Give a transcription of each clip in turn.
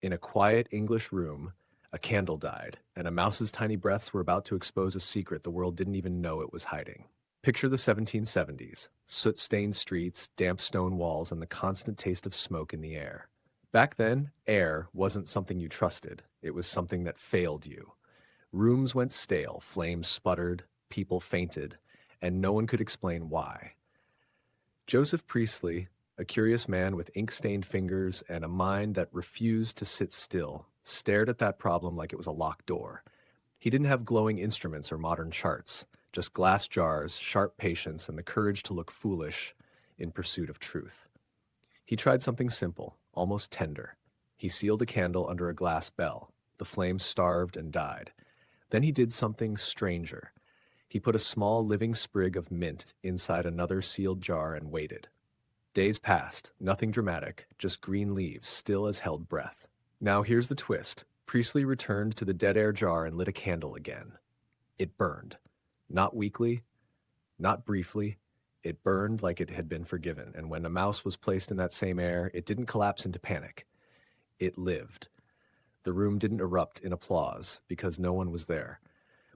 In a quiet English room, a candle died, and a mouse's tiny breaths were about to expose a secret the world didn't even know it was hiding. Picture the 1770s, soot-stained streets, damp stone walls, and the constant taste of smoke in the air. Back then, air wasn't something you trusted. It was something that failed you. Rooms went stale, flames sputtered, people fainted, and no one could explain why. Joseph Priestley, a curious man with ink-stained fingers and a mind that refused to sit still, stared at that problem like it was a locked door. He didn't have glowing instruments or modern charts, just glass jars, sharp patience, and the courage to look foolish in pursuit of truth. He tried something simple, almost tender. He sealed a candle under a glass bell. The flame starved and died. Then he did something stranger. He put a small living sprig of mint inside another sealed jar and waited. Days passed, nothing dramatic, just green leaves, still as held breath. Now here's the twist. Priestley returned to the dead air jar and lit a candle again. It burned. Not weakly, not briefly. It burned like it had been forgiven, and when a mouse was placed in that same air, it didn't collapse into panic. It lived. The room didn't erupt in applause, because no one was there.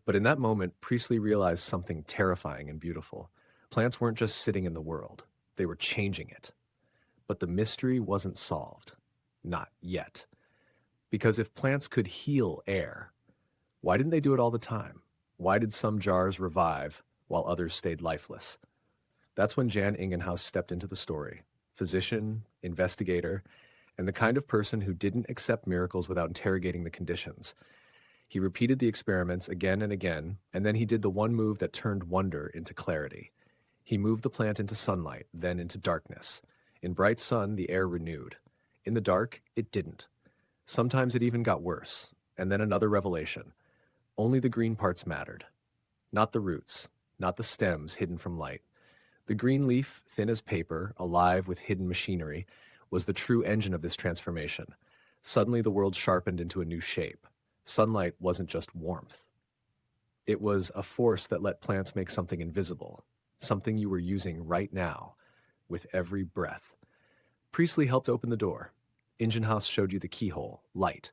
But in that moment, Priestley realized something terrifying and beautiful. Plants weren't just sitting in the world. They were changing it. But the mystery wasn't solved. Not yet. Because if plants could heal air, why didn't they do it all the time? Why did some jars revive while others stayed lifeless? That's when Jan Ingenhousz stepped into the story. Physician, investigator, and the kind of person who didn't accept miracles without interrogating the conditions. He repeated the experiments again and again, and then he did the one move that turned wonder into clarity. He moved the plant into sunlight, then into darkness. In bright sun, the air renewed. In the dark, it didn't. Sometimes it even got worse. And then another revelation. Only the green parts mattered. Not the roots, not the stems hidden from light. The green leaf, thin as paper, alive with hidden machinery, was the true engine of this transformation. Suddenly the world sharpened into a new shape. Sunlight wasn't just warmth. It was a force that let plants make something invisible, something you were using right now, with every breath. Priestley helped open the door. Ingenhousz showed you the keyhole, light.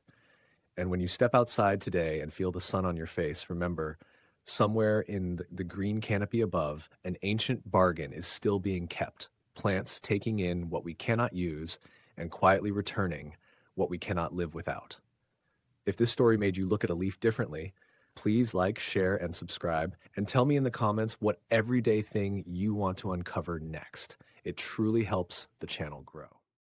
And when you step outside today and feel the sun on your face, remember, somewhere in the green canopy above, an ancient bargain is still being kept. Plants taking in what we cannot use and quietly returning what we cannot live without. If this story made you look at a leaf differently, please like, share, and subscribe, and tell me in the comments what everyday thing you want to uncover next. It truly helps the channel grow.